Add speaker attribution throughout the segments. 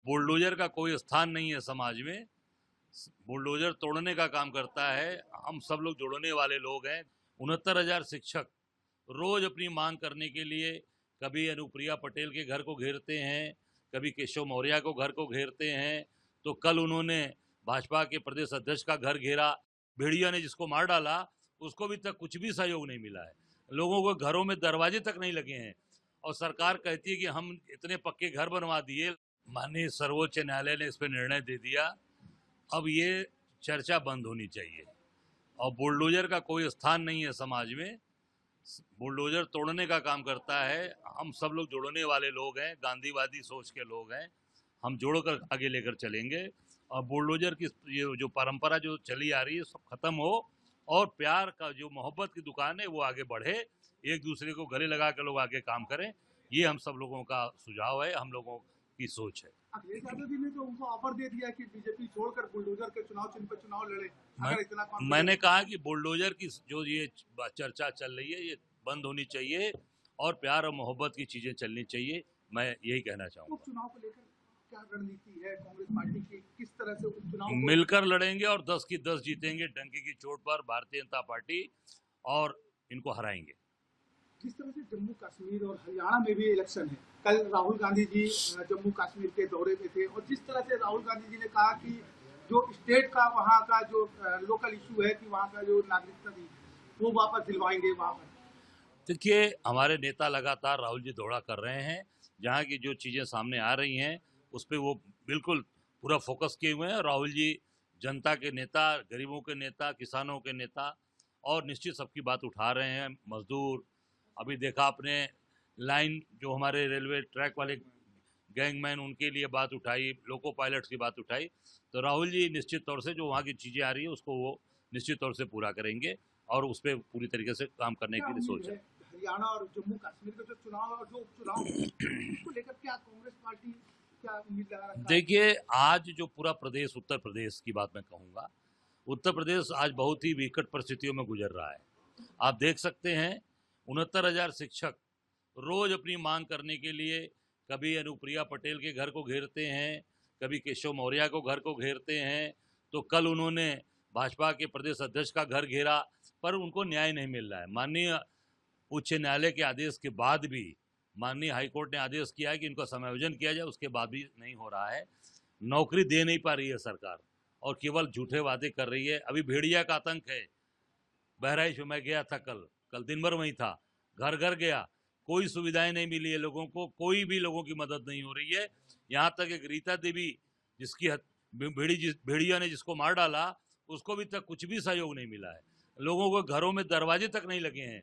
Speaker 1: Bulldozer का कोई स्थान नहीं है समाज में। बुलडोजर तोड़ने का काम करता है। हम सब लोग जोड़ने वाले लोग हैं। 69,000 शिक्षक रोज अपनी मांग करने के लिए कभी अनुप्रिया पटेल के घर को घेरते हैं, कभी केशव मौर्य को घर को घेरते हैं। तो कल उन्होंने भाजपा के प्रदेश अध्यक्ष का घर घेरा। भेड़िया ने जिसको मार डाला उसको भी तक कुछ भी सहयोग नहीं मिला है। लोगों को घरों में दरवाजे तक नहीं लगे हैं और सरकार कहती है कि हम इतने पक्के घर बनवा दिए। माननीय सर्वोच्च न्यायालय ने इस पर निर्णय दे दिया। अब ये चर्चा बंद होनी चाहिए और बुलडोजर का कोई स्थान नहीं है समाज में। बुलडोजर तोड़ने का काम करता है। हम सब लोग जोड़ने वाले लोग हैं, गांधीवादी सोच के लोग हैं। हम जोड़कर आगे लेकर चलेंगे और बुलडोजर की ये जो परंपरा जो चली आ रही है सब खत्म हो और प्यार का जो मोहब्बत की दुकान है वो आगे बढ़े, एक दूसरे को गले लगा कर लोग आगे काम करें। ये हम सब लोगों का सुझाव है, हम लोगों की सोच है।
Speaker 2: अखिलेश यादव जी ने तो उनको ऑफर दे दिया कि बीजेपी छोड़कर बुलडोजर के चुनाव चिन्ह पर चुनाव लड़े। अगर इतना
Speaker 1: मैंने कहा कि बुलडोजर की जो ये चर्चा चल रही है ये बंद होनी चाहिए और प्यार और मोहब्बत की चीजें चलनी चाहिए। मैं यही कहना चाहूँगा।
Speaker 2: उपचुनाव को लेकर क्या रणनीति है कांग्रेस पार्टी की, किस तरह से उपचुनाव
Speaker 1: मिलकर लड़ेंगे और 10 की 10 जीतेंगे डंके की चोट पर भारतीय जनता पार्टी और इनको हराएंगे।
Speaker 2: जिस तरह से जम्मू कश्मीर और हरियाणा में भी इलेक्शन है, कल राहुल गांधी जी जम्मू कश्मीर के दौरे पे थे और जिस तरह से राहुल गांधी जी ने कहा कि जो स्टेट का वहाँ का जो लोकल इशू है कि वहाँ का जो नागरिकता थी वो वापस दिलवाएंगे वहाँ पर।
Speaker 1: देखिए, हमारे नेता लगातार राहुल जी दौड़ा कर रहे हैं। जहाँ की जो चीज़ें सामने आ रही हैं उस पर वो बिल्कुल पूरा फोकस किए हुए हैं। राहुल जी जनता के नेता, गरीबों के नेता, किसानों के नेता और निश्चित सबकी बात उठा रहे हैं। मजदूर, अभी देखा आपने लाइन जो हमारे रेलवे ट्रैक वाले गैंगमैन उनके लिए बात उठाई, लोको पायलट्स की बात उठाई। तो राहुल जी निश्चित तौर से जो वहाँ की चीज़ें आ रही है उसको वो निश्चित तौर से पूरा करेंगे और उस पर पूरी तरीके से काम करने की सोच है।
Speaker 2: हरियाणा और जम्मू कश्मीर का जो चुनाव और जो उपचुनाव उसको लेकर क्या कांग्रेस पार्टी क्या उम्मीद लगा रखा है?
Speaker 1: देखिए, आज जो पूरा प्रदेश, उत्तर प्रदेश की बात मैं कहूँगा, उत्तर प्रदेश आज बहुत ही विकट परिस्थितियों में गुजर रहा है। आप देख सकते हैं 69,000 शिक्षक रोज अपनी मांग करने के लिए कभी अनुप्रिया पटेल के घर को घेरते हैं, कभी केशव मौर्य को घर को घेरते हैं। तो कल उन्होंने भाजपा के प्रदेश अध्यक्ष का घर घेरा पर उनको न्याय नहीं मिल रहा है। माननीय उच्च न्यायालय के आदेश के बाद भी माननीय हाईकोर्ट ने आदेश किया है कि इनका समायोजन किया जाए, उसके बाद भी नहीं हो रहा है। नौकरी दे नहीं पा रही है सरकार और केवल झूठे वादे कर रही है। अभी भेड़िया का आतंक है। बहराइच में मैं गया था, कल दिन भर वहीं था, घर घर गया, कोई सुविधाएं नहीं मिली है लोगों को, कोई भी लोगों की मदद नहीं हो रही है। यहाँ तक एक रीता देवी जिसकी भेड़िया ने जिसको मार डाला उसको भी तक कुछ भी सहयोग नहीं मिला है। लोगों को घरों में दरवाजे तक नहीं लगे हैं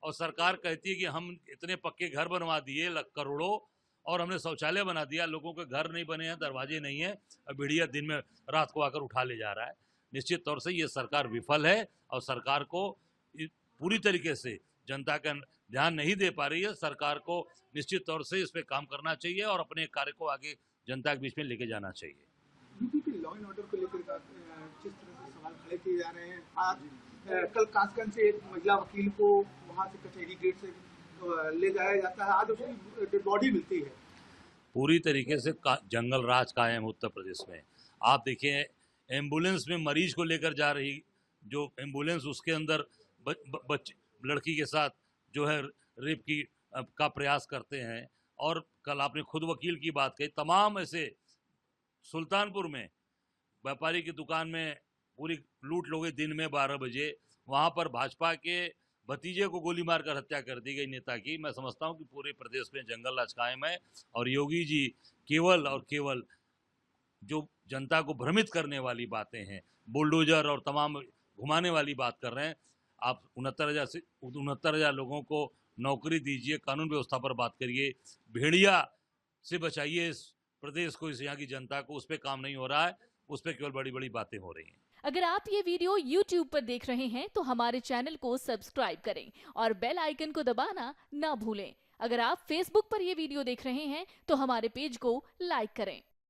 Speaker 1: और सरकार कहती है कि हम इतने पक्के घर बनवा दिए करोड़ों और हमने शौचालय बना दिया। लोगों के घर नहीं बने हैं, दरवाजे नहीं है और भेड़िया दिन में रात को आकर उठा ले जा रहा है। निश्चित तौर से ये सरकार विफल है और सरकार को पूरी तरीके से जनता का ध्यान नहीं दे पा रही है। सरकार को निश्चित तौर से इस पे काम करना चाहिए और अपने कार्य को आगे जनता के बीच में लेके जाना चाहिए।
Speaker 2: यूपी के लॉ एंड ऑर्डर को लेकर जिस तरह से सवाल खड़े किए जा रहे हैं, आज कल कासगंज से एक महिला वकील को वहां से कचहरी गेट से ले जाया जाता है, आज उसकी बॉडी मिलती है।
Speaker 1: पूरी तरीके से जंगल राज कायम उत्तर प्रदेश में। आप देखिए, एम्बुलेंस में मरीज को लेकर जा रही जो एम्बुलेंस, उसके अंदर लड़की के साथ जो है रेप का प्रयास करते हैं। और कल आपने खुद वकील की बात कही। तमाम ऐसे सुल्तानपुर में व्यापारी की दुकान में पूरी लूट लो गई दिन में 12 बजे। वहाँ पर भाजपा के भतीजे को गोली मारकर हत्या कर दी गई नेता की। मैं समझता हूँ कि पूरे प्रदेश में जंगल राज कायम है और योगी जी केवल और केवल जो जनता को भ्रमित करने वाली बातें हैं, बुलडोजर और तमाम घुमाने वाली बात कर रहे हैं। आप 69,000 लोगों को नौकरी दीजिए, कानून व्यवस्था पर बात करिए, भेड़िया से बचाइए इस प्रदेश को, इस यहाँ की जनता को। उस पर काम नहीं हो रहा है, उस पर केवल बड़ी बड़ी बातें हो रही हैं।
Speaker 3: अगर आप ये वीडियो YouTube पर देख रहे हैं तो हमारे चैनल को सब्सक्राइब करें और बेल आइकन को दबाना ना भूलें। अगर आप Facebook पर ये वीडियो देख रहे हैं तो हमारे पेज को लाइक करें।